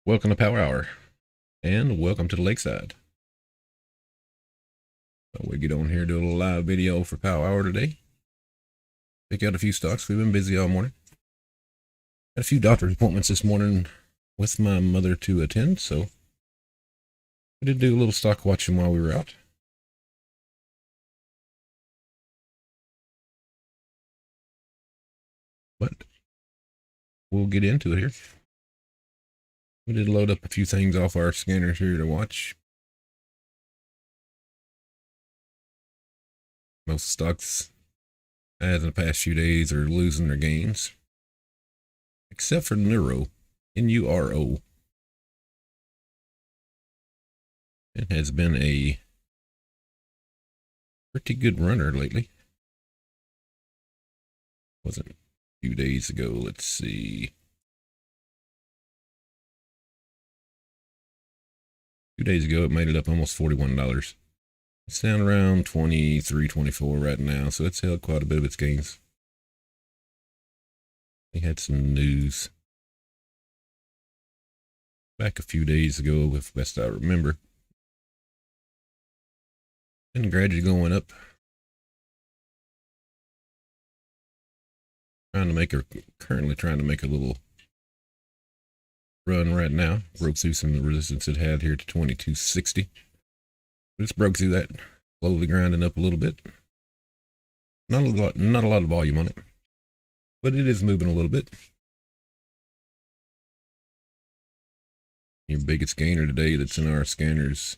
Welcome to Power Hour, and welcome to the Lakeside. We get on here, do a little live video for Power Hour today. Pick out a few stocks. We've been busy all morning. Had a few doctor's appointments this morning with my mother to attend, so we did do a little stock watching while we were out. But we'll get into it here. We did load up a few things off our scanners here to watch. Most stocks, as in the past few days, are losing their gains, except for Neuro, N-U-R-O. It has been a pretty good runner lately. Wasn't a few days ago. Let's see. 2 days ago, it made it up almost $41. It's down around 23, 24 right now, so it's held quite a bit of its gains. We had some news back a few days ago, if best I remember. And gradually going up. Currently trying to make a little run right now. Broke through some resistance it had here to 2260. But it's broke through that, slowly grinding up a little bit. Not a lot of volume on it, but it is moving a little bit. Your biggest gainer today that's in our scanners,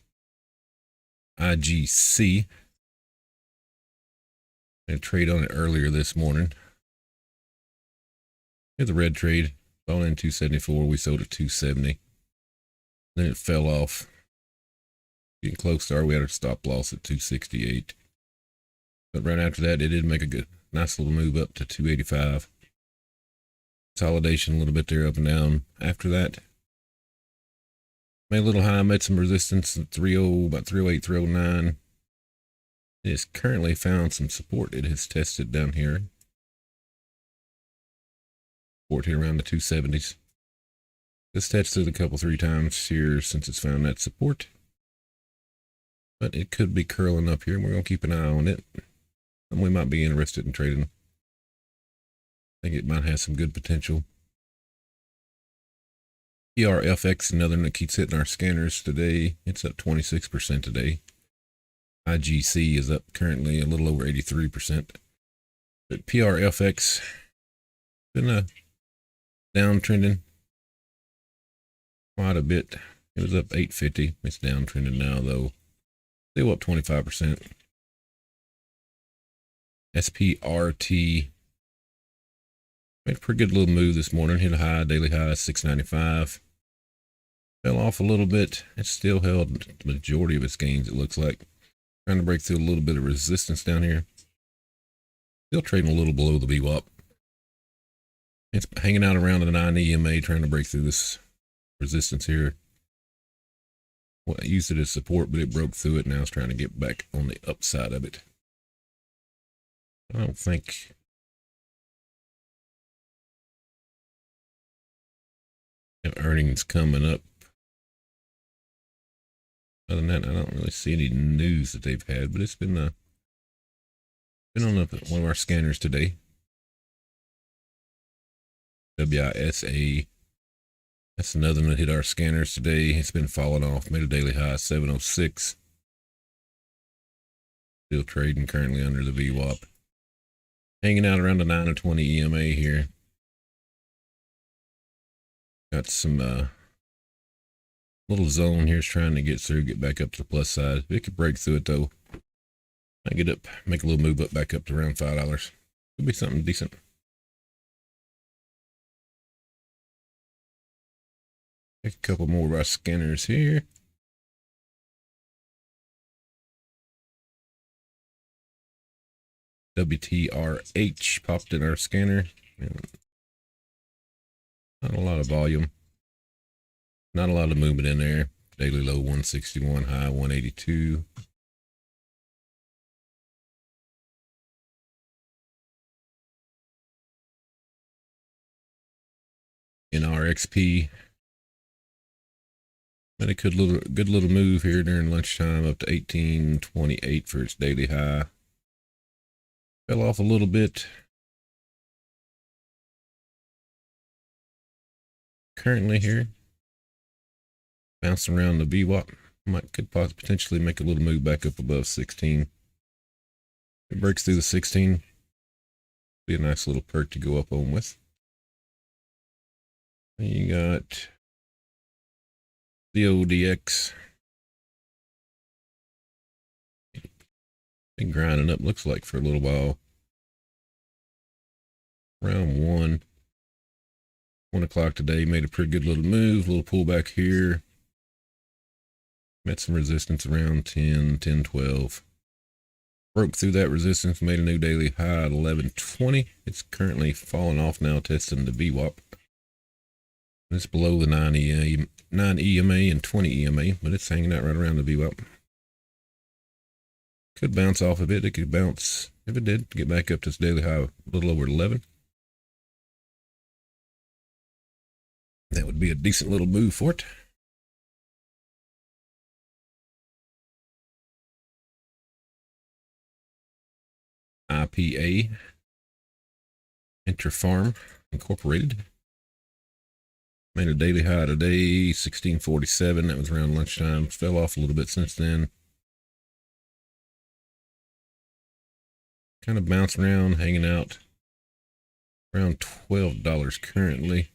IGC. I trade on it earlier this morning. Here's a red trade. Bought in 274. We sold at 270. Then it fell off. Getting close to we had a stop loss at 268. But right after that, it did make a nice little move up to 285. Consolidation a little bit there, up and down. After that, made a little high, made some resistance at 30, about 308, 309. It has currently found some support. It has tested down here. Support here around the 270s. It's tested a couple, 3 times here since it's found that support. But it could be curling up here, and we're going to keep an eye on it. And we might be interested in trading. I think it might have some good potential. PRFX, another one that keeps hitting our scanners today. It's up 26% today. IGC is up currently a little over 83%. But PRFX been downtrending quite a bit. It was up 850. It's downtrending now though. Still up 25%. SPRT made a pretty good little move this morning. Hit a high, daily high, 695. Fell off a little bit. It still held the majority of its gains, it looks like. Trying to break through a little bit of resistance down here. Still trading a little below the VWAP. It's hanging out around the 9 EMA, trying to break through this resistance here. Well, I used it as support, but it broke through it. Now it's trying to get back on the upside of it. I don't think earnings coming up. Other than that, I don't really see any news that they've had, but it's been on one of our scanners today. WISA. That's another one that hit our scanners today. It's been falling off. Made a daily high 706. Still trading currently under the VWAP. Hanging out around the 9 and 20 EMA here. Got some little zone here is trying to get through, get back up to the plus side. It could break through it though. I get up, make a little move up back up to around $5. Could be something decent. Take a couple more of our scanners here. WTRH popped in our scanner. Not a lot of volume. Not a lot of movement in there. Daily low 161, high 182. NRXP Made a good little move here during lunchtime up to 18.28 for its daily high. Fell off a little bit. Currently here, bouncing around the VWAP. Could potentially make a little move back up above 16. If it breaks through the 16, be a nice little perk to go up on with. And you got the ODX. Been grinding up, looks like, for a little while. Round 1 o'clock today, made a pretty good little move, little pullback here. Met some resistance around 10-12. Broke through that resistance, made a new daily high at 11.20. It's currently falling off now, testing the VWAP. It's below the 9 EMA and 20 EMA, but it's hanging out right around the VWAP. Could bounce off a bit. It could bounce, if it did, get back up to its daily high a little over 11. That would be a decent little move for it. IPA, Interfarm Incorporated. Made a daily high today, 16.47. That was around lunchtime. Fell off a little bit since then. Kind of bouncing around, hanging out around $12 currently.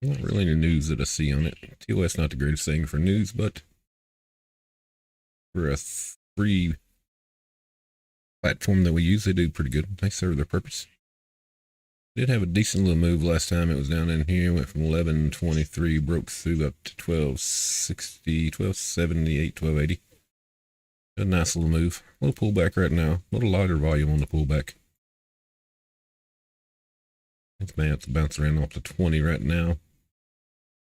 Not really any news that I see on it. TOS not the greatest thing for news, but for a free platform that we use, they do pretty good. They serve their purpose. Did have a decent little move last time. It was down in here, went from 11.23, broke through up to 12.60, 12.78, 12.80. A nice little move. A little pullback right now. A little lighter volume on the pullback. It's bouncing around off to 20 right now.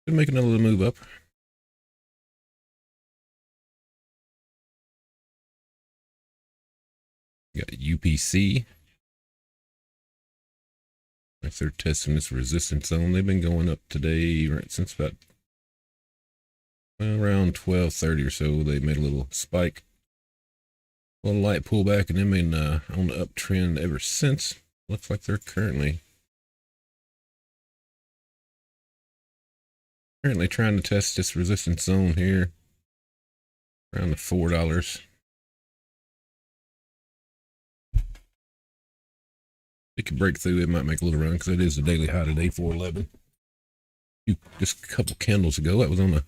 Could make another little move up. You got UPC. If they're testing this resistance zone, they've been going up today right since about around 12:30 or so. They made a little spike, a little light pullback, and then been on the uptrend ever since. Looks like they're currently trying to test this resistance zone here around the $4. It could break through. It might make a little run because it is the daily high today, 411. Just a couple candles ago, that was on a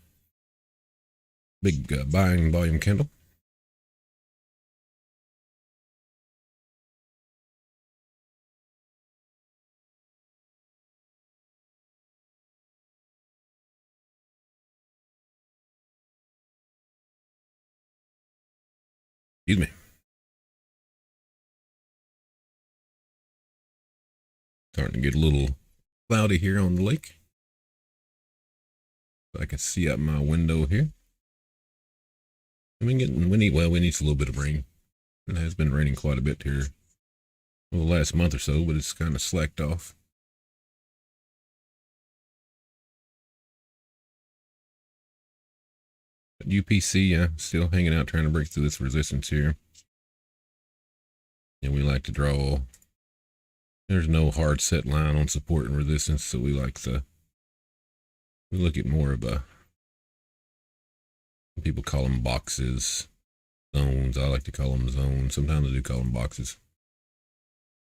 big buying volume candle. Excuse me. Starting to get a little cloudy here on the lake. So I can see out my window here. We need a little bit of rain. It has been raining quite a bit here over the last month or so, but it's kind of slacked off. But UPC, yeah, still hanging out, trying to break through this resistance here. And we like to draw. There's no hard set line on support and resistance, so we look at more of people call them boxes, zones. I like to call them zones. Sometimes I do call them boxes.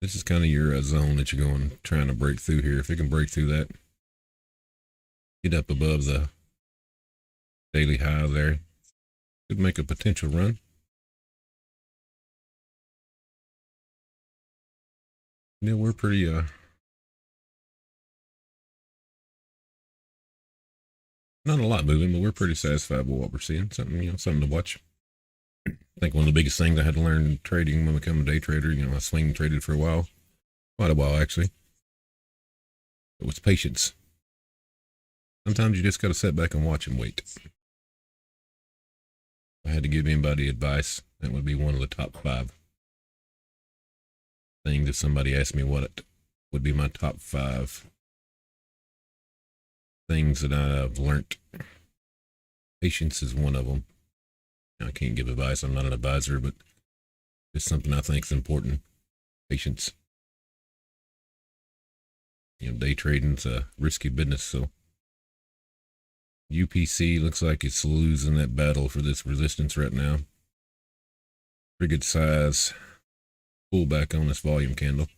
This is kind of your zone that you're trying to break through here. If it can break through that, get up above the daily high there, could make a potential run. Yeah, we're pretty not a lot moving, but we're pretty satisfied with what we're seeing. Something to watch. I think one of the biggest things I had to learn trading when I became a day trader, I swing traded for a while, quite a while actually. It was patience. Sometimes you just got to sit back and watch and wait. If I had to give anybody advice, that would be one of the top 5 things. If somebody asked me what would be my top 5 things that I've learned. Patience is one of them. I can't give advice. I'm not an advisor, but it's something I think is important. Patience. Day trading's a risky business, so UPC looks like it's losing that battle for this resistance right now. Pretty good size pullback on this volume candle.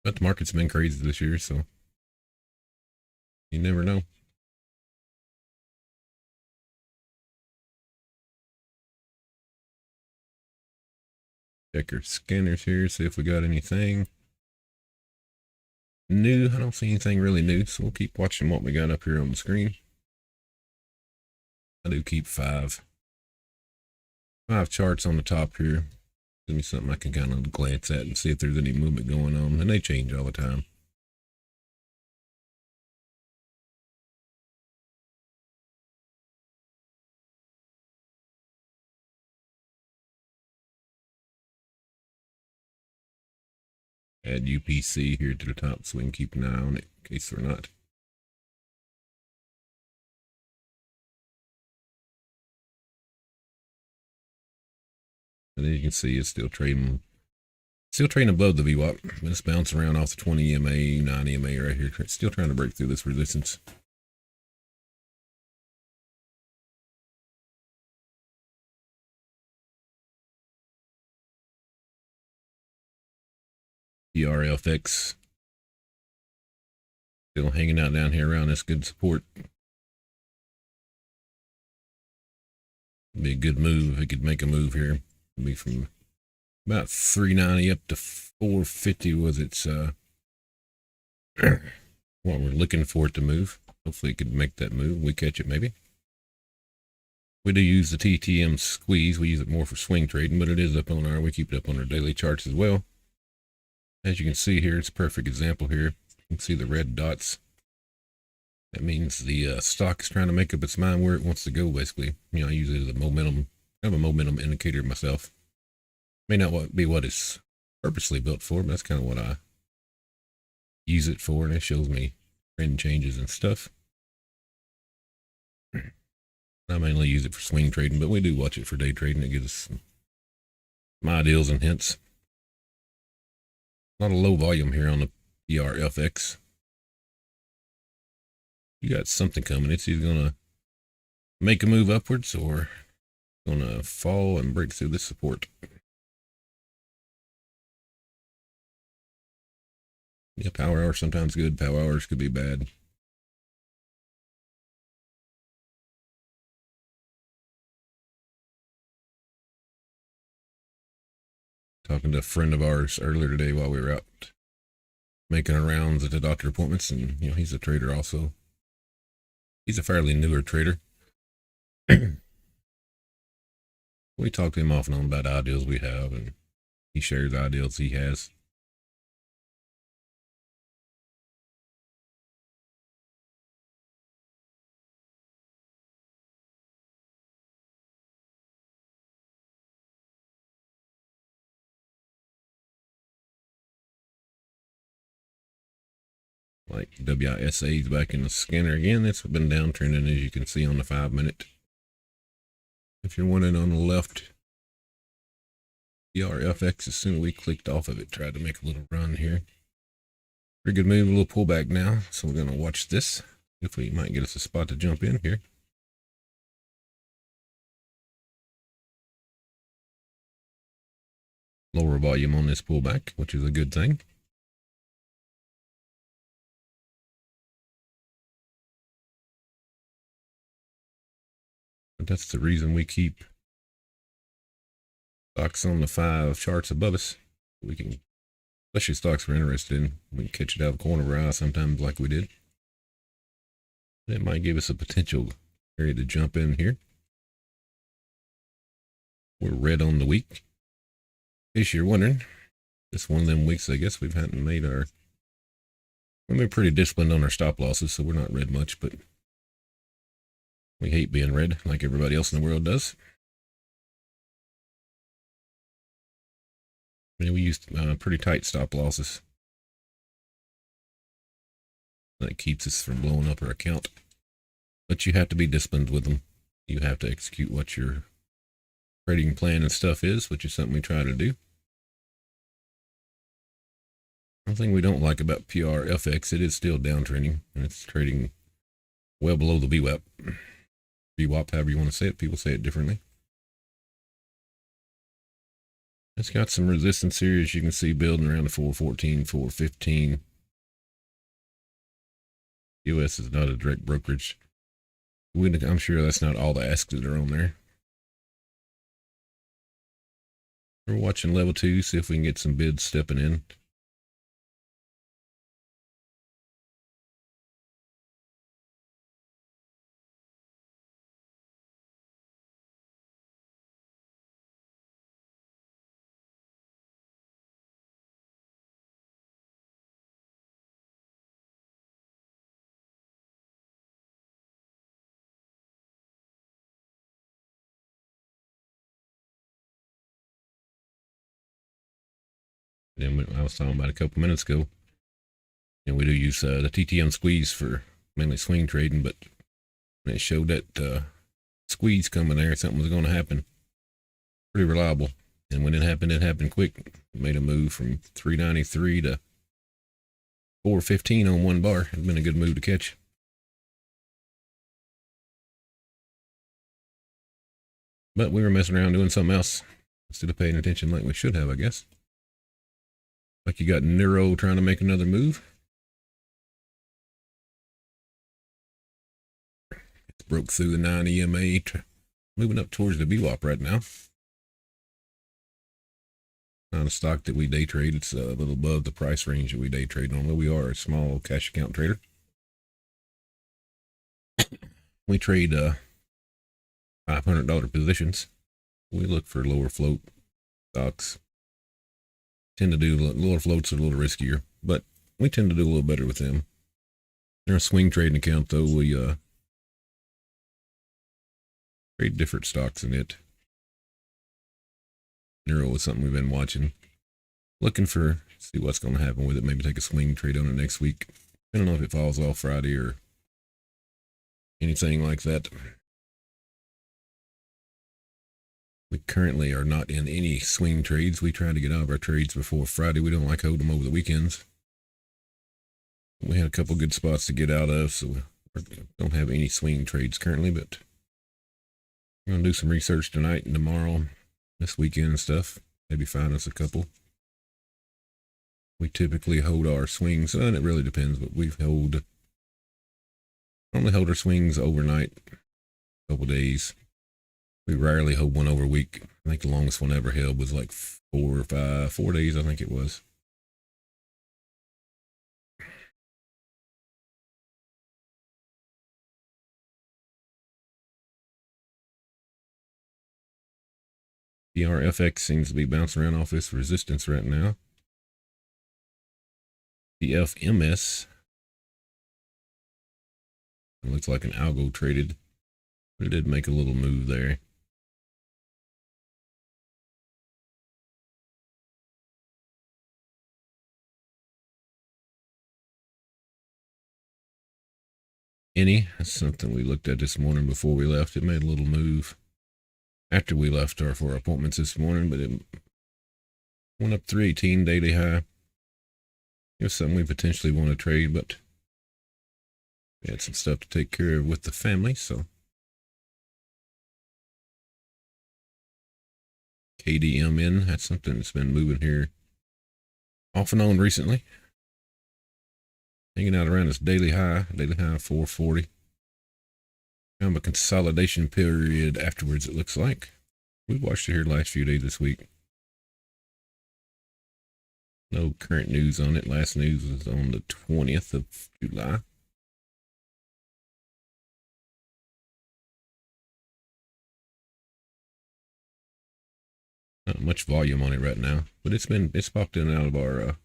But the market's been crazy this year, so you never know. Check our scanners here, see if we got anything new. I don't see anything really new, so we'll keep watching what we got up here on the screen. I do keep 5 charts on the top here. Give me something I can kind of glance at and see if there's any movement going on, and they change all the time. Add UPC here to the top so we can keep an eye on it in case we're not. And then you can see it's still trading above the VWAP, but it's bouncing around off the 20 EMA, 9 EMA right here. It's still trying to break through this resistance. PRFX still hanging out down here around this good support. Be a good move if it could make a move here. It'd be from about 390 up to 450 was its what we're looking for it to move. Hopefully it could make that move. We catch it maybe. We do use the TTM squeeze. We use it more for swing trading, but it is up on we keep it up on our daily charts as well. As you can see here, it's a perfect example here. You can see the red dots. That means the stock is trying to make up its mind where it wants to go, basically. I use it as a momentum, kind of a momentum indicator myself. May not be what it's purposely built for, but that's kind of what I use it for, and it shows me trend changes and stuff. I mainly use it for swing trading, but we do watch it for day trading. It gives us some ideals and hints. Not a low volume here on the PRFX. You got something coming. It's either going to make a move upwards or going to fall and break through this support. Yeah, power hours sometimes good. Power hours could be bad. Talking to a friend of ours earlier today while we were out making our rounds at the doctor appointments, and he's a trader also. He's a fairly newer trader. We talk to him off and on about ideals we have, and he shares ideals he has. Like WISA's back in the scanner again. It's been downtrending, as you can see on the 5-minute. If you're wanting on the left, PRFX, as soon as we clicked off of it, tried to make a little run here. Pretty good move, a little pullback now. So we're going to watch this. If we might get us a spot to jump in here. Lower volume on this pullback, which is a good thing. But that's the reason we keep stocks on the 5 charts above us. We can, especially stocks we're interested in, we can catch it out of the corner of our eye sometimes like we did. It might give us a potential area to jump in here. We're red on the week. In case you're wondering, it's one of them weeks I guess we've hadn't made our, we've been pretty disciplined on our stop losses, so we're not red much, but we hate being red like everybody else in the world does. We used pretty tight stop losses. That keeps us from blowing up our account. But you have to be disciplined with them. You have to execute what your trading plan and stuff is, which is something we try to do. One thing we don't like about PRFX, it is still downtrending, and it's trading well below the VWAP. VWAP, however you want to say it. People say it differently. It's got some resistance here, as you can see, building around the 414, 415. US is not a direct brokerage. I'm sure that's not all the asks that are on there. We're watching level 2, see if we can get some bids stepping in. Then I was talking about a couple minutes ago, and we do use the TTM squeeze for mainly swing trading, but when it showed that squeeze coming there, something was going to happen. Pretty reliable. And when it happened quick. It made a move from 393 to 415 on one bar. It's been a good move to catch. But we were messing around doing something else instead of paying attention like we should have, I guess. Like you got Nero trying to make another move. It's broke through the 9 EMA, moving up towards the VWAP right now. Not a stock that we day trade. It's a little above the price range that we day trade, although we are a small cash account trader. We trade $500 positions. We look for lower float stocks. Tend to do lower floats are a little riskier, but we tend to do a little better with them. They're a swing trading account, though. We trade different stocks in it. Nero is something we've been watching, looking for, see what's going to happen with it. Maybe take a swing trade on it next week. I don't know if it falls off Friday or anything like that. We currently are not in any swing trades. We try to get out of our trades before Friday. We don't like holding them over the weekends. We had a couple good spots to get out of, so we don't have any swing trades currently, but we're going to do some research tonight and tomorrow, this weekend and stuff. Maybe find us a couple. We typically hold our swings, and it really depends, but we normally hold our swings overnight, a couple days. We rarely hold one over a week. I think the longest one I ever held was like 4 days, I think it was. PRFX seems to be bouncing around off this resistance right now. The FMS, it looks like an algo traded, but it did make a little move there. That's something we looked at this morning before we left. It made a little move after we left for our appointments this morning, but it went up 318 daily high. It's something we potentially want to trade, but we had some stuff to take care of with the family, so. KDMN, that's something that's been moving here off and on recently. Hanging out around this daily high of 440. Kind of a consolidation period afterwards, it looks like. We've watched it here the last few days this week. No current news on it. Last news was on the 20th of July. Not much volume on it right now, but it's popped in and out of our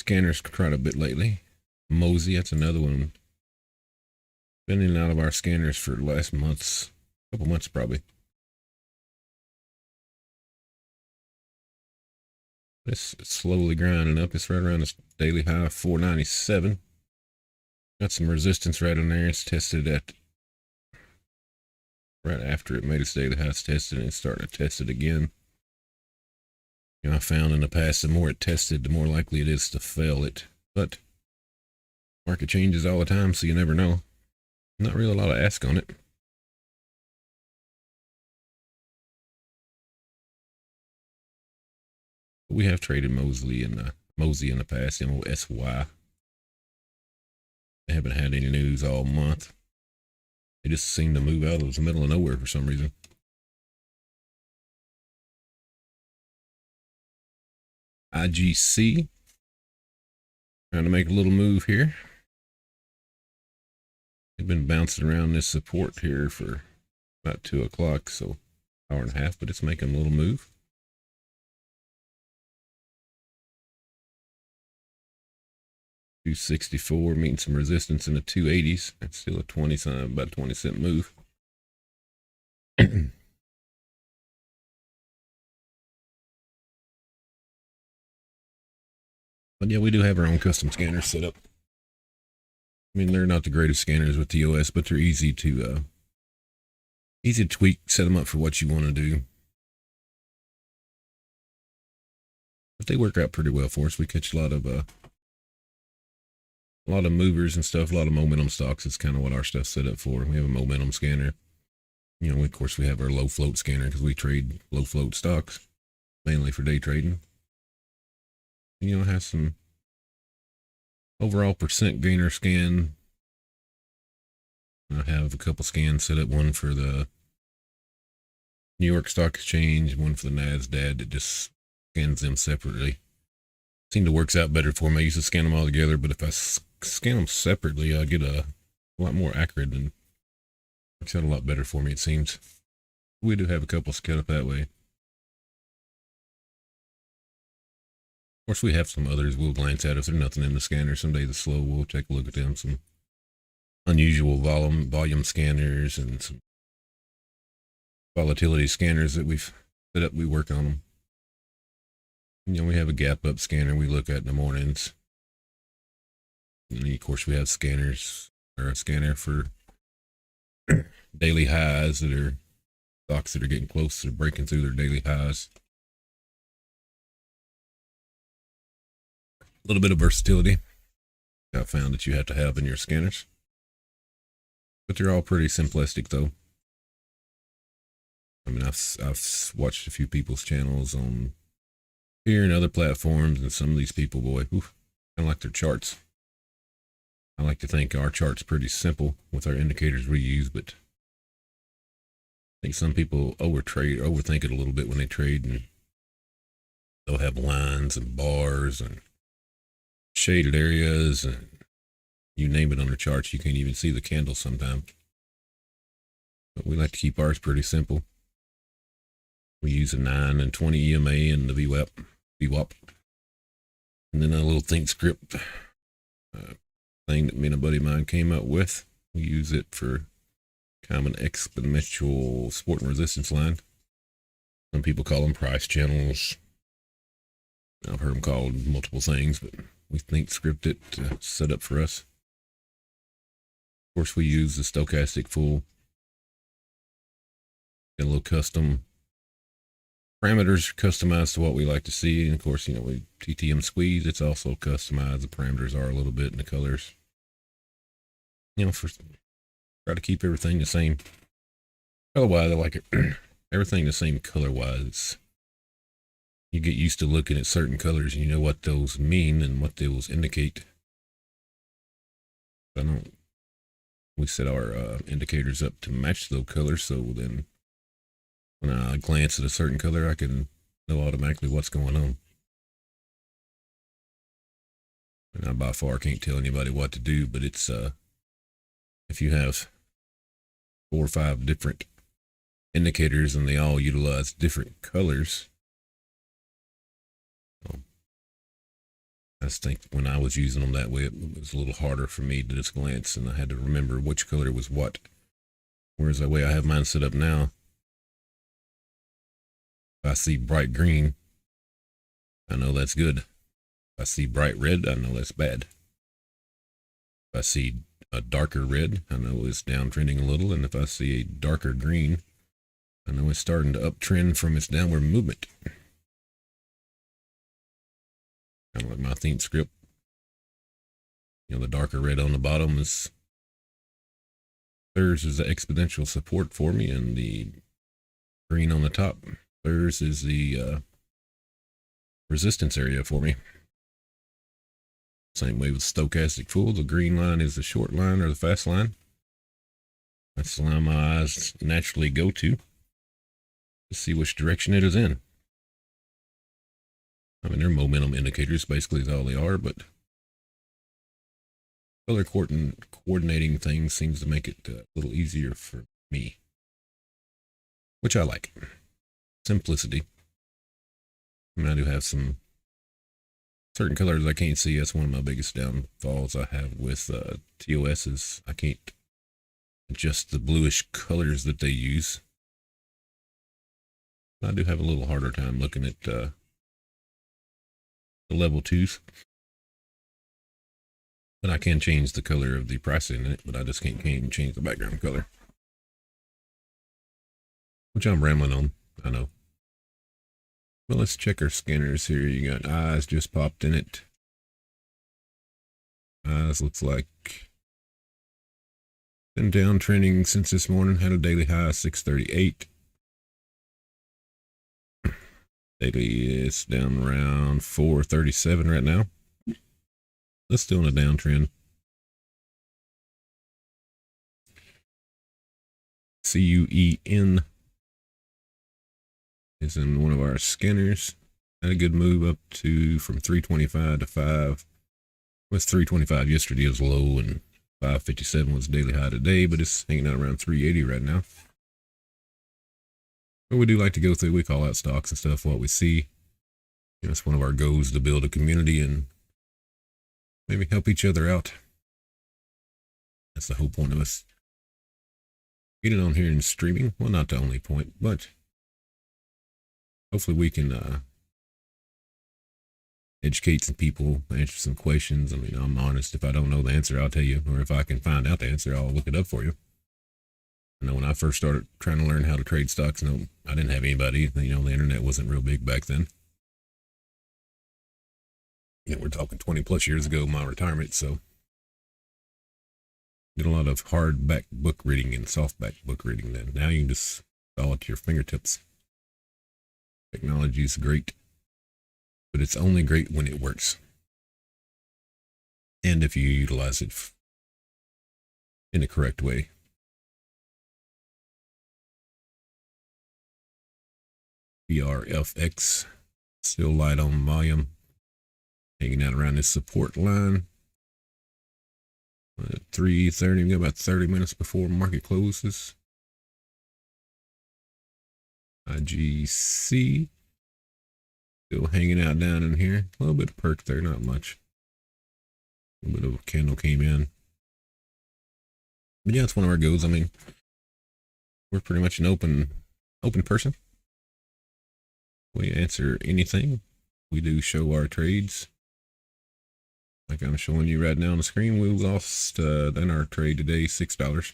scanners quite a bit lately. Mosey, that's another one. Been in and out of our scanners for the last couple months probably. It's slowly grinding up. It's right around this daily high of 497. Got some resistance right in there. It's tested at right after it made its daily high. It's tested and it's starting to test it again. I found in the past, the more it tested, the more likely it is to fail it. But market changes all the time, so you never know. Not really a lot to ask on it. We have traded Mosey in the past, MOSY. They haven't had any news all month. They just seem to move out of the middle of nowhere for some reason. IGC. Trying to make a little move here. They've been bouncing around this support here for about 2 o'clock, so hour and a half, but it's making a little move. $264 meeting some resistance in the 280s. It's still a 20 cent, about a 20-cent move. But yeah, we do have our own custom scanners set up. I mean, they're not the greatest scanners with TOS, but they're easy to tweak, set them up for what you want to do. But they work out pretty well for us. We catch a lot of movers and stuff, a lot of momentum stocks. It's kind of what our stuff's set up for. We have a momentum scanner. Of course, we have our low float scanner because we trade low float stocks, mainly for day trading. It has some overall percent gainer scan. I have a couple scans set up, one for the New York Stock Exchange, one for the NASDAQ that just scans them separately. Seems to works out better for me. I used to scan them all together, but if I scan them separately, I get a lot more accurate and works out a lot better for me, it seems. We do have a couple set up that way. Of course, we have some others we'll glance at if there's nothing in the scanner. Some days it's slow, we'll take a look at them. Some unusual volume scanners and some volatility scanners that we've set up. We work on them. We have a gap up scanner we look at in the mornings. And then, of course, we have scanners, or a scanner for daily highs that are stocks that are getting close to breaking through their daily highs. A little bit of versatility I found that you have to have in your scanners. But they're all pretty simplistic, though. I mean, I've watched a few people's channels on here and other platforms, and some of these people, boy, kind of like their charts. I like to think our chart's pretty simple with our indicators we use, but I think some people overthink it a little bit when they trade, and they'll have lines and bars and shaded areas and you name it on the charts. You can't even see the candle sometimes. But we like to keep ours pretty simple. We use a 9 and 20 EMA and the VWAP. And then a little ThinkScript thing that me and a buddy of mine came up with. We use it for kind of an exponential support and resistance line. Some people call them price channels. I've heard them called multiple things, but we ThinkScript it set up for us. Of course, we use the stochastic full. Got a little custom parameters customized to what we like to see. And of course, we TTM squeeze. It's also customized. The parameters are a little bit in the colors. Try to keep everything the same. Otherwise, I like it. Everything the same color-wise. You get used to looking at certain colors and you know what those mean and what those indicate. We set our indicators up to match those colors, so then when I glance at a certain color, I can know automatically what's going on. And I by far can't tell anybody what to do, but it's if you have 4 or 5 different indicators and they all utilize different colors. I just think when I was using them that way, it was a little harder for me to just glance, and I had to remember which color was what. Whereas the way I have mine set up now, if I see bright green, I know that's good. If I see bright red, I know that's bad. If I see a darker red, I know it's downtrending a little. And if I see a darker green, I know it's starting to uptrend from its downward movement. Kind of like my theme script. You know, the darker red on the bottom is serves as the exponential support for me, and the green on the top serves as the resistance area for me. Same way with stochastic fool. The green line is the short line or the fast line. That's the line my eyes naturally go to see which direction it is in. I mean, they're momentum indicators, basically is all they are, but color coordinating things seems to make it a little easier for me, which I like. Simplicity. I mean, I do have some certain colors I can't see. That's one of my biggest downfalls I have with TOS is I can't adjust the bluish colors that they use. I do have a little harder time looking at the level 2s. But I can change the color of the pricing in it, but I just can't change the background color. Which I'm rambling on, I know. Well, let's check our scanners here. You got eyes just popped in it. Eyes looks like been downtrending since this morning. Had a daily high of 638. Daily is down around 437 right now. That's still in a downtrend. CUEN is in one of our scanners. Had a good move up to from 325 to 5. It was 325 yesterday was low, and 557 was daily high today, but it's hanging out around 380 right now. But we do like to go through, we call out stocks and stuff, what we see. You know, it's one of our goals to build a community and maybe help each other out. That's the whole point of us getting on here and streaming. Well, not the only point, but hopefully we can educate some people, answer some questions. I mean, I'm honest. If I don't know the answer, I'll tell you. Or if I can find out the answer, I'll look it up for you. I know when I first started trying to learn how to trade stocks, no, I didn't have anybody. You know, the internet wasn't real big back then. You know, we're talking 20 plus years ago, my retirement, so did a lot of hardback book reading and softback book reading then. Now you can just all at your fingertips. Technology is great, but it's only great when it works. And if you utilize it in the correct way. BRFX, still light on volume. Hanging out around this support line. At 3:30, we got about 30 minutes before market closes. IGC still hanging out down in here. A little bit of perk there, not much. A little bit of a candle came in. But yeah, it's one of our goals. I mean, we're pretty much an open person. We answer anything. We do show our trades. Like I'm showing you right now on the screen, we lost in our trade today $6. Like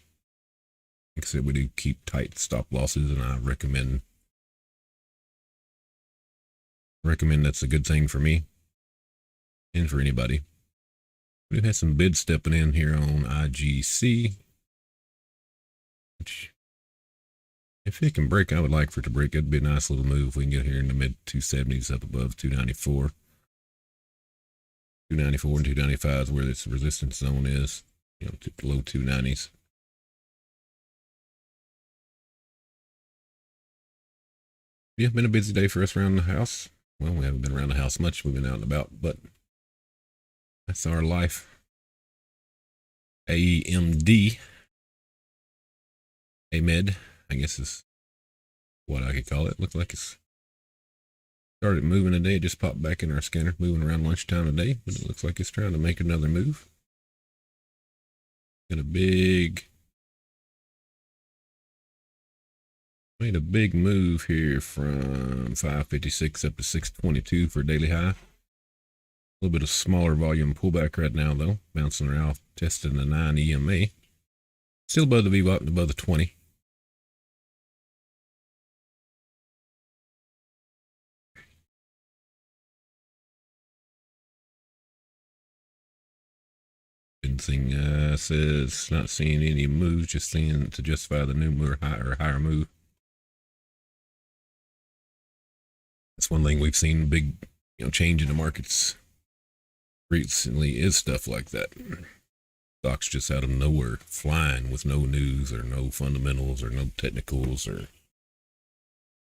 I said, we do keep tight stop losses, and I recommend that's a good thing for me and for anybody. We've had some bids stepping in here on IGC, which if it can break, I would like for it to break. It'd be a nice little move if we can get here in the mid 270s up above 294. 294 and 295 is where this resistance zone is, you know, to the low 290s. Yeah, been a busy day for us around the house. Well, we haven't been around the house much. We've been out and about, but that's our life. AMD, AMED, I guess is what I could call it. Looks like it's started moving today. It just popped back in our scanner, moving around lunchtime today, but it looks like it's trying to make another move. Got a big Made a big move here from 556 up to 622 for daily high. A little bit of smaller volume pullback right now, though. Bouncing around, testing the 9 EMA. Still above the VWAP and above the 20. Thing says not seeing any moves, just seeing to justify the new move or higher move. That's one thing we've seen big, change in the markets recently is stuff like that. Stocks just out of nowhere flying with no news or no fundamentals or no technicals, or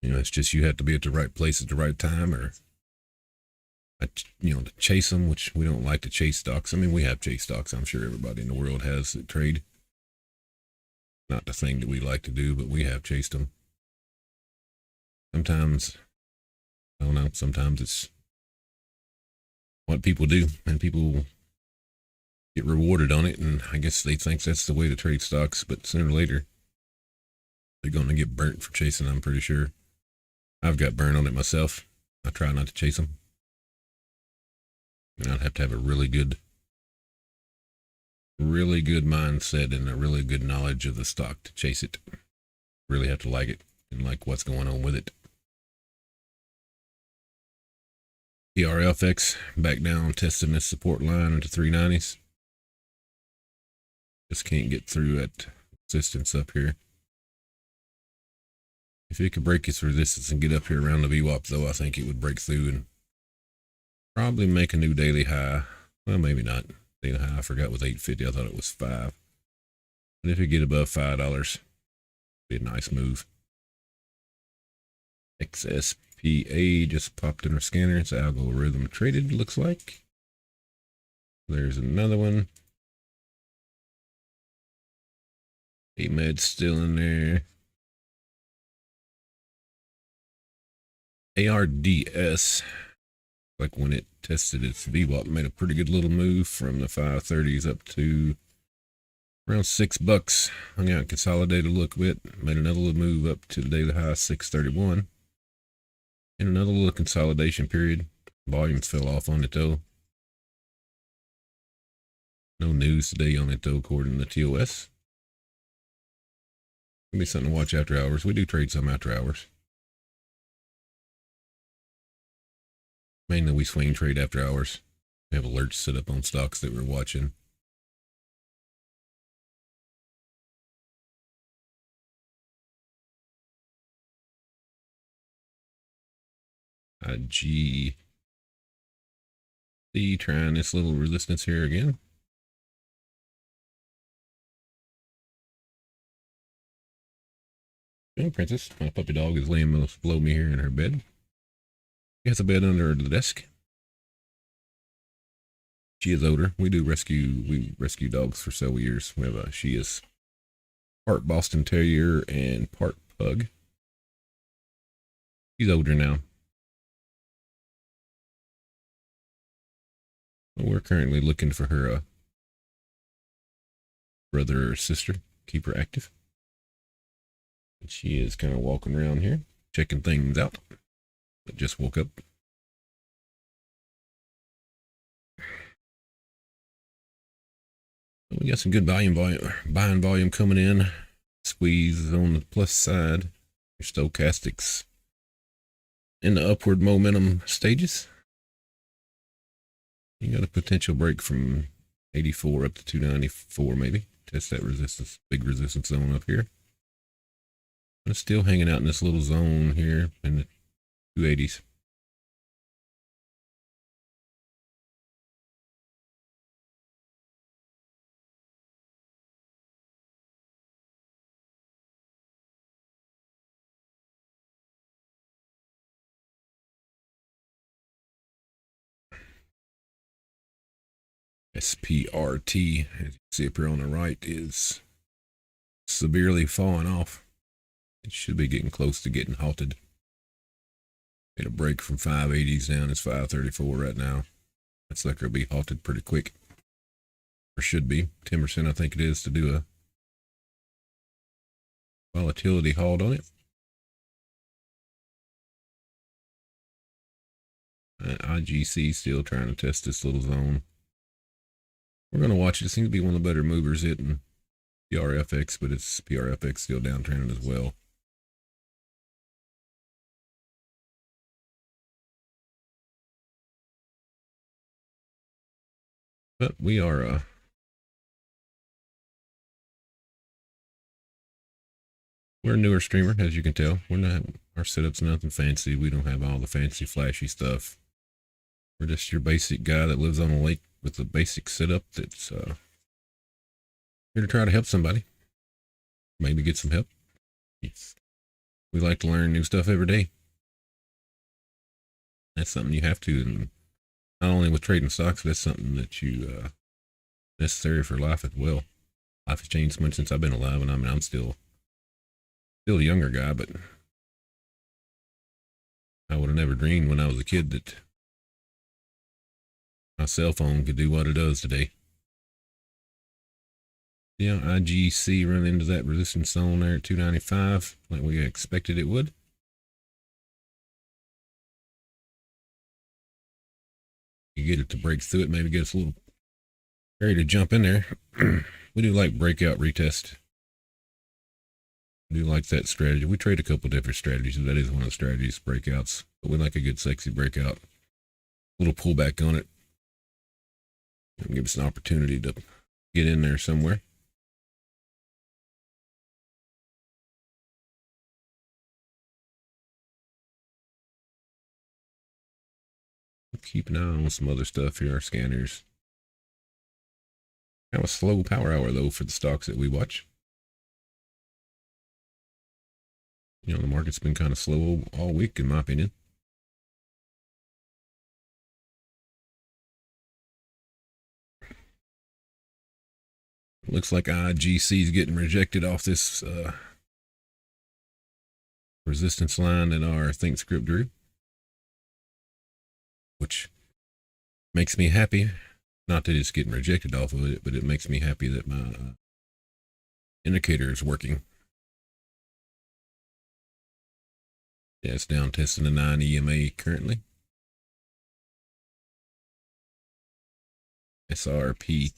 it's just you have to be at the right place at the right time, or to chase them, which we don't like to chase stocks. I mean, we have chased stocks. I'm sure everybody in the world has that trade. Not the thing that we like to do, but we have chased them. Sometimes, I don't know, sometimes it's what people do, and people get rewarded on it, and I guess they think that's the way to trade stocks, but sooner or later, they're going to get burnt for chasing, I'm pretty sure. I've got burnt on it myself. I try not to chase them. And I'd have to have a really good mindset and a really good knowledge of the stock to chase it. Really have to like it and like what's going on with it. TRFX back down, testing this support line into 390s. Just can't get through that resistance up here. If it could break its resistance and get up here around the VWAP, though, I think it would break through and probably make a new daily high. Well, maybe not. Daily high, I forgot, was 850. I thought it was 5. But if it get above $5, be a nice move. XSPA just popped in our scanner. It's algorithm traded, looks like. There's another one. AMED's still in there. ARDS, like when it tested its VWAP, made a pretty good little move from the 530s up to around $6. Hung out and consolidated a little bit, made another little move up to the daily high 631. In another little consolidation period. Volumes fell off on it though. No news today on it though, according to TOS. Gonna be something to watch after hours. We do trade some after hours. Mainly we swing trade after hours. We have alerts set up on stocks that we're watching. GC trying this little resistance here again. Oh, Princess, my puppy dog is laying below me here in her bed. She has a bed under the desk. She is older. We rescue dogs for several years. We have she is part Boston Terrier and part pug. She's older now. We're currently looking for her brother or sister. Keep her active. And she is kind of walking around here, checking things out. But just woke up. We got some good buying volume coming in. Squeeze on the plus side. Your stochastics in the upward momentum stages. You got a potential break from 84 up to 294 maybe. Test that resistance, big resistance zone up here. But it's still hanging out in this little zone here in the 280s. SPRT, as you see up here on the right, is severely falling off. It should be getting close to getting halted. Made a break from 580s down. It's 534 right now. That's like it'll be halted pretty quick. Or should be. 10% I think it is to do a volatility halt on it. IGC still trying to test this little zone. We're going to watch it. It seems to be one of the better movers hitting PRFX, but it's PRFX still downtrending as well. But we are we're a newer streamer, as you can tell. We're not, our setup's nothing fancy. We don't have all the fancy flashy stuff. We're just your basic guy that lives on a lake with a basic setup that's here to try to help somebody. Maybe get some help. We like to learn new stuff every day. That's something you have to, and not only with trading stocks, but that's something that you necessary for life as well. Life has changed so much since I've been alive, and I mean, I'm still a younger guy, but I would have never dreamed when I was a kid that my cell phone could do what it does today. Yeah, IGC run into that resistance zone there at 295, like we expected it would. You get it to break through it, maybe get us a little ready to jump in there. We do like breakout retest. We do like that strategy. We trade a couple different strategies. That is one of the strategies, breakouts. But we like a good sexy breakout. A little pullback on it. And give us an opportunity to get in there somewhere. Keep an eye on some other stuff here, our scanners. Kind of a slow power hour, though, for the stocks that we watch. You know, the market's been kind of slow all week, in my opinion. Looks like IGC is getting rejected off this resistance line that our ThinkScript drew, which makes me happy. Not that it's getting rejected off of it, but it makes me happy that my indicator is working. Yeah, it's down testing the 9 EMA currently. SRPE.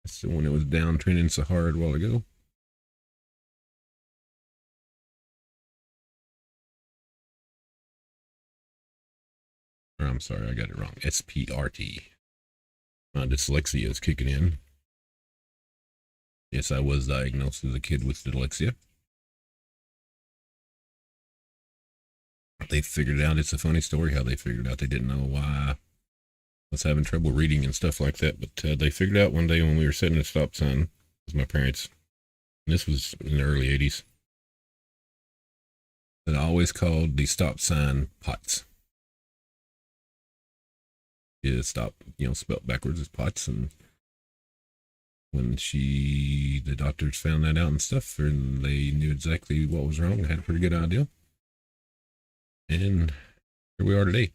That's the one that was downtrending so hard a while ago. Or, I'm sorry, I got it wrong. SPRT. My dyslexia is kicking in. Yes, I was diagnosed as a kid with dyslexia. They figured it out. It's a funny story how they figured out. They didn't know why I was having trouble reading and stuff like that. But they figured out one day when we were setting a stop sign with my parents. And this was in the early 80s. That I always called the stop sign POTS. Yeah, stop, you know, spelt backwards is POTS. And when the doctors found that out and stuff, and they knew exactly what was wrong, had a pretty good idea. And here we are today.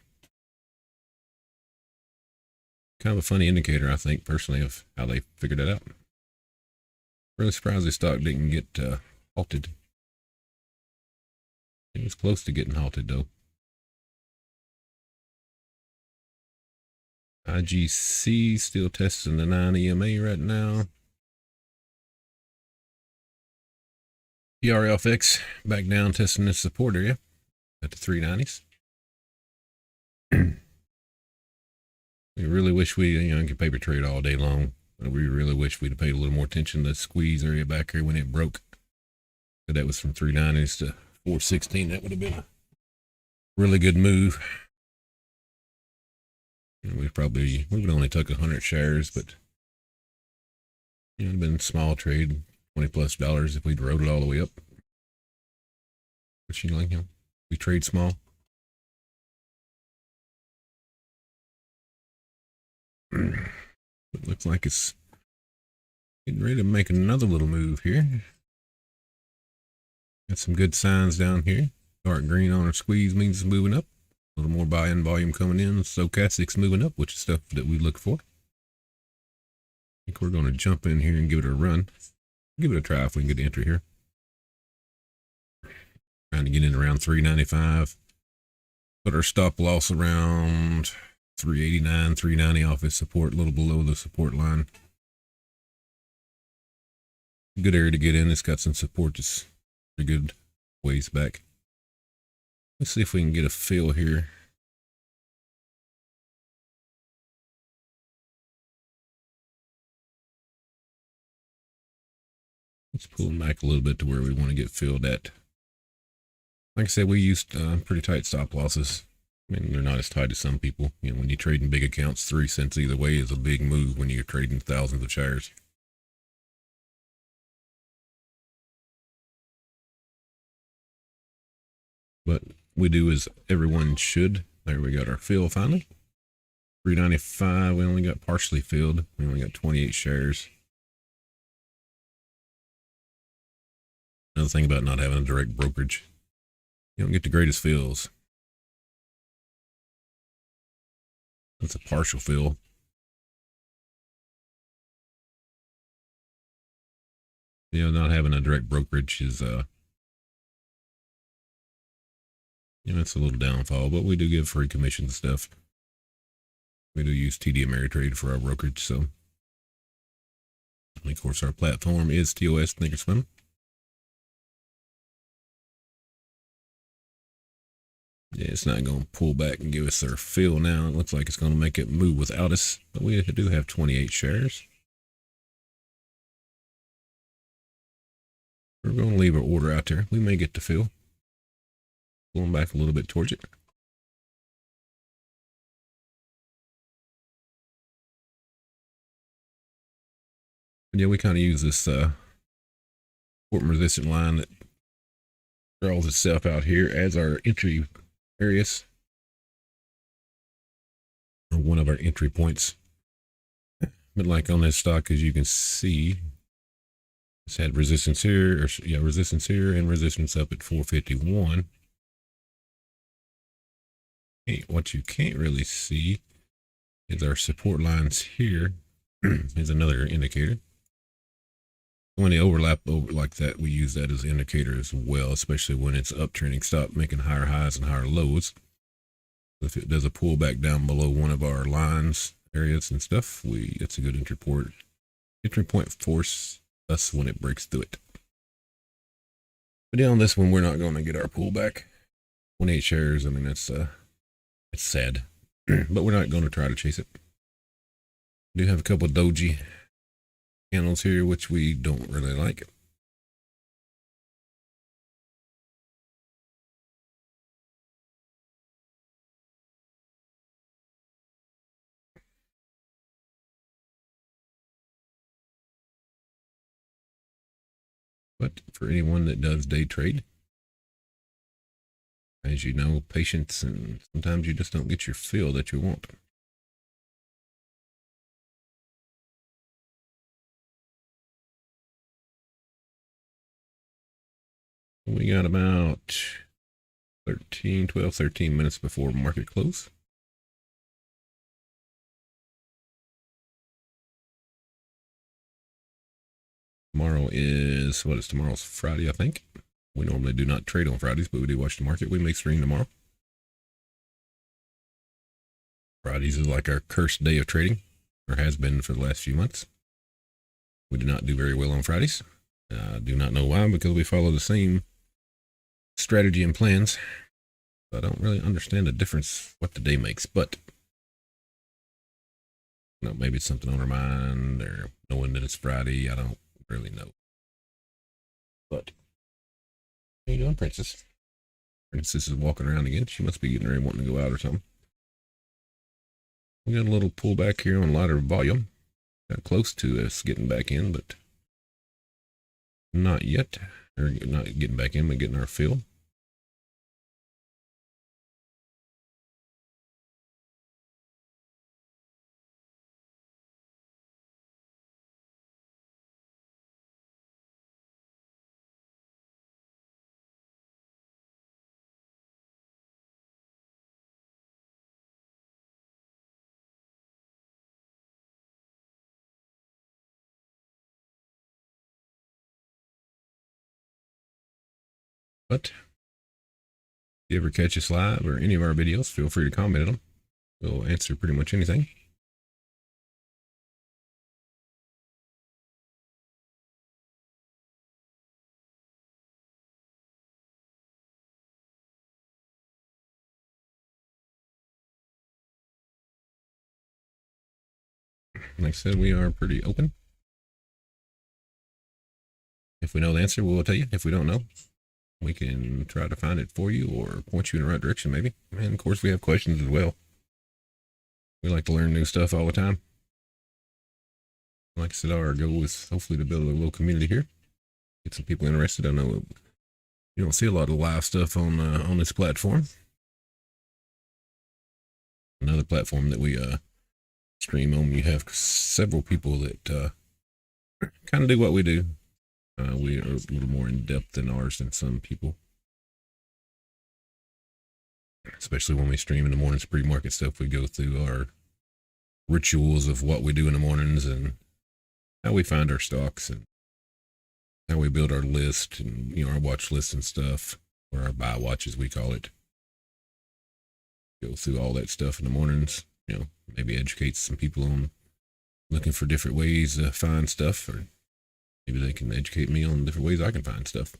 Kind of a funny indicator, I think, personally, of how they figured it out. Really surprised this stock didn't get halted. It was close to getting halted, though. IGC still testing the 9 EMA right now. PRFX back down testing this support area at the 390s. We really wish we, you know, could paper trade all day long. We really wish we'd have paid a little more attention to the squeeze area back here when it broke. But that was from 390s to 416. That would have been a really good move. We would only took 100 shares, but you know, it'd been a small trade, $20+ if we'd rode it all the way up. But you know, we trade small. It looks like it's getting ready to make another little move here. Got some good signs down here. Dark green on our squeeze means it's moving up. A little more buy-in volume coming in. Stochastic's moving up, which is stuff that we look for. I think we're going to jump in here and give it a run. Give it a try if we can get the entry here. Trying to get in around 395. Put our stop loss around 389, 390 off its support, a little below the support line. Good area to get in. It's got some support just a good ways back. Let's see if we can get a feel here. Let's pull them back a little bit to where we want to get filled at. Like I said, we used pretty tight stop losses. I mean, they're not as tight as some people. You know, when you trade in big accounts, 3 cents either way is a big move when you're trading thousands of shares. But we do as everyone should. There we got our fill finally. 395. We only got partially filled. We only got 28 shares. Another thing about not having a direct brokerage, you don't get the greatest fills. That's a partial fill. You know, not having a direct brokerage is you know, it's a little downfall, but we do give free commission and stuff. We do use TD Ameritrade for our brokerage, so. And of course, our platform is TOS Thinkorswim. Yeah, it's not going to pull back and give us our fill now. It looks like it's going to make it move without us, but we do have 28 shares. We're going to leave our order out there. We may get the fill. Pulling back a little bit towards it. But yeah, we kind of use this support and resistance line that draws itself out here as our entry areas. Or one of our entry points. But like on this stock, as you can see, it's had resistance here, or yeah, resistance here and resistance up at 451. What you can't really see is our support lines here. Is another indicator. When they overlap over like that, we use that as an indicator as well, especially when it's uptrending. Stop making higher highs and higher lows. If it does a pullback down below one of our lines areas and stuff, it's a good entry point force us when it breaks through it. But yeah, on this one, we're not going to get our pullback. 28 shares. I mean, it's sad, but we're not going to try to chase it. We do have a couple of doji candles here, which we don't really like. But for anyone that does day trade, as you know, patience, and sometimes you just don't get your fill that you want. We got about 13 minutes before market close. Tomorrow is, what is tomorrow's Friday, I think. We normally do not trade on Fridays, but we do watch the market. We may stream tomorrow. Fridays is like our cursed day of trading, or has been for the last few months. We do not do very well on Fridays. I do not know why, because we follow the same strategy and plans. I don't really understand the difference what the day makes, but you know, maybe it's something on our mind, or knowing that it's Friday. I don't really know. But how you doing, Princess? Princess is walking around again. She must be getting ready, wanting to go out or something. We got a little pullback here on lighter volume. Got close to us getting back in, but not yet. Or not getting back in, but getting our fill. But you ever catch us live or any of our videos, feel free to comment on them. We'll answer pretty much anything. Like I said, we are pretty open. If we know the answer, we'll tell you. If we don't know, we can try to find it for you or point you in the right direction, maybe. And of course, we have questions as well. We like to learn new stuff all the time. Like I said, our goal is hopefully to build a little community here, get some people interested. I know you don't see a lot of live stuff on this platform. Another platform that we stream on, you have several people that kind of do what we do. We are a little more in depth than ours than some people, especially when we stream in the mornings, pre-market stuff. We go through our rituals of what we do in the mornings and how we find our stocks and how we build our list and, you know, our watch list and stuff, or our buy watches, we call it. Go through all that stuff in the mornings, you know, maybe educate some people on looking for different ways to find stuff, or maybe they can educate me on different ways I can find stuff.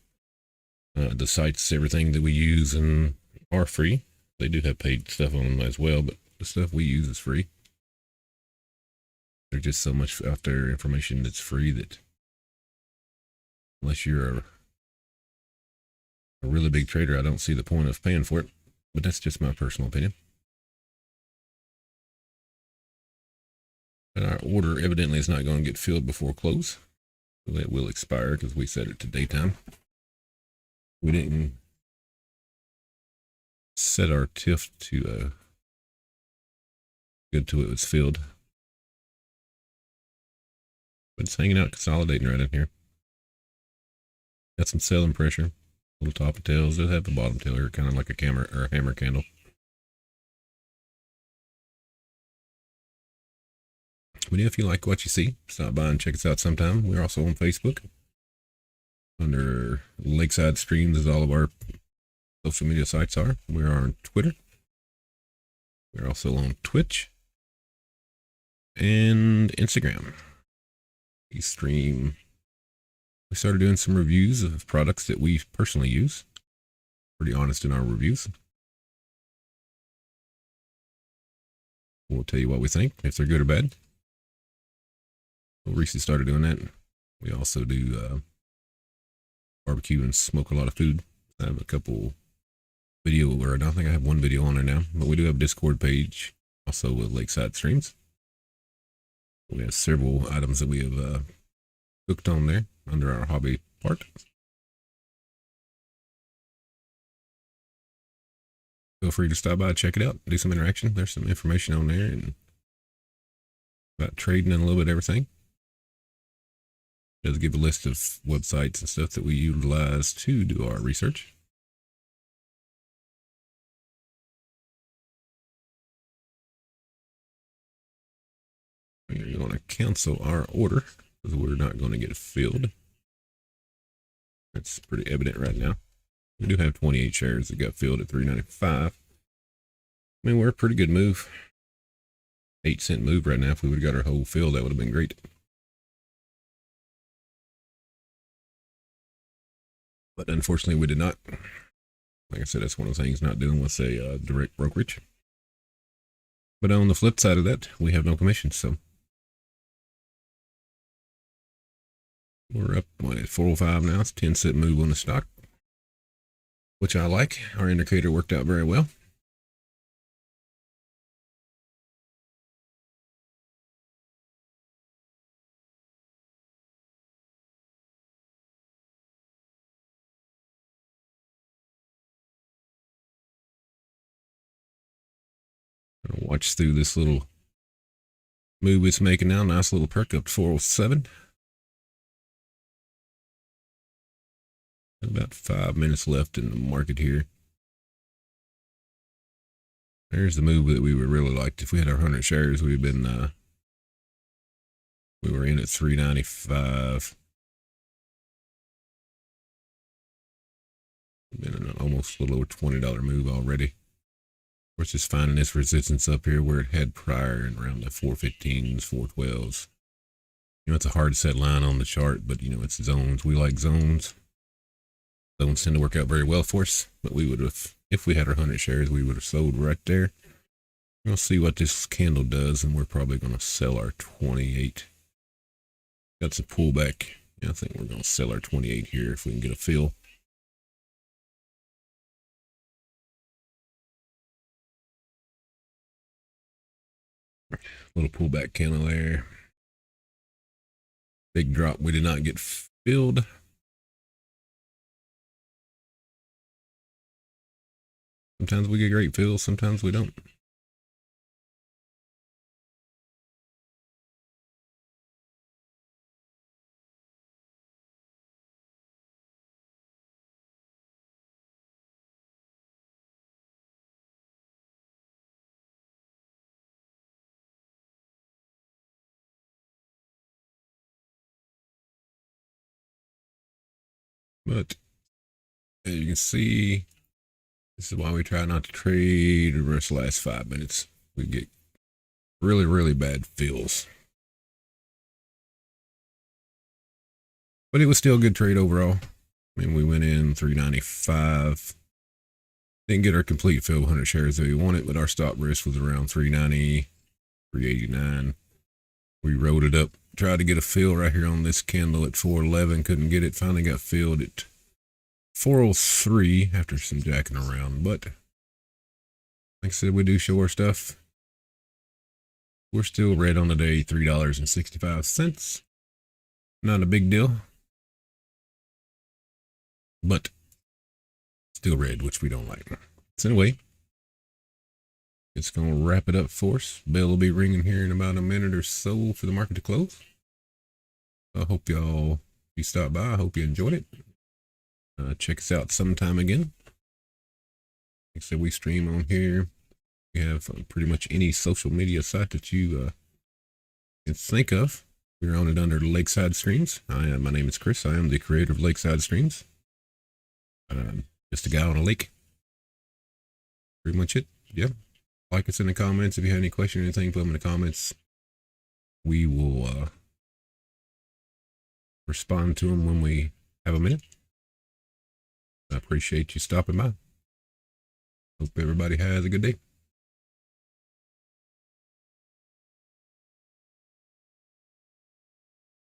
The sites, everything that we use and are free. They do have paid stuff on them as well, but the stuff we use is free. There's just so much out there information that's free that unless you're a really big trader, I don't see the point of paying for it. But that's just my personal opinion. And our order evidently is not going to get filled before close. So that will expire because we set it to daytime. We didn't set our TIF to good till it was filled. But it's hanging out, consolidating right in here. Got some selling pressure. Little top of tails. Does have the bottom tail here, kind of like a camera or a hammer candle. But yeah, if you like what you see, stop by and check us out sometime. We're also on Facebook under Lakeside Streams, as all of our social media sites are. We're on Twitter. We're also on Twitch and Instagram. We stream. We started doing some reviews of products that we personally use. Pretty honest in our reviews. We'll tell you what we think, if they're good or bad. Well, Reese started doing that. We also do barbecue and smoke a lot of food. I have a couple video, or I don't think I have one video on there now, but we do have a Discord page, also with Lakeside Streams. We have several items that we have cooked on there under our hobby part. Feel free to stop by, check it out, do some interaction. There's some information on there and about trading and a little bit of everything. It does give a list of websites and stuff that we utilize to do our research. We're going to cancel our order because we're not going to get filled. That's pretty evident right now. We do have 28 shares that got filled at $3.95. I mean, we're a pretty good move. 8-cent move right now. If we would have got our whole fill, that would have been great. But unfortunately, we did not. Like I said, that's one of the things not doing with a direct brokerage. But on the flip side of that, we have no commission. So we're up at 405 now. It's a 10-cent move on the stock, which I like. Our indicator worked out very well. Watch through this little move it's making now. Nice little perk up to 407. About 5 minutes left in the market here. There's the move that we would really like. If we had our 100 shares, we've been we were in at 395. Been almost a little over $20 move already. We're just finding this resistance up here where it had prior and around the 415s, 412s. You know, it's a hard set line on the chart, but you know, it's zones. We like zones. Zones tend to work out very well for us, but we would have, if we had our 100 shares, we would have sold right there. We'll see what this candle does, and we're probably going to sell our 28. Got some pullback. Yeah, I think we're going to sell our 28 here if we can get a fill. Little pullback candle there. Big drop. We did not get filled. Sometimes we get great fills, sometimes we don't. But as you can see, this is why we try not to trade the rest of the last 5 minutes. We get really, really bad fills. But it was still a good trade overall. I mean, we went in 395. Didn't get our complete fill 100 shares that we wanted, but our stop risk was around 390, 389. We rode it up, tried to get a fill right here on this candle at 411. Couldn't get it. Finally got filled at 403 after some jacking around. But like I said, we do show our stuff. We're still red on the day, $3.65. Not a big deal, but still red, which we don't like. So anyway, it's going to wrap it up for us. Bell will be ringing here in about a minute or so for the market to close. I hope y'all, you stopped by. I hope you enjoyed it. Check us out sometime again. Like I said, we stream on here. We have pretty much any social media site that you can think of. We're on it under Lakeside Streams. My name is Chris. I am the creator of Lakeside Streams. Just a guy on a lake. Pretty much it. Yeah. Like us in the comments. If you have any questions or anything, put them in the comments. We will respond to them when we have a minute. I appreciate you stopping by. Hope everybody has a good day.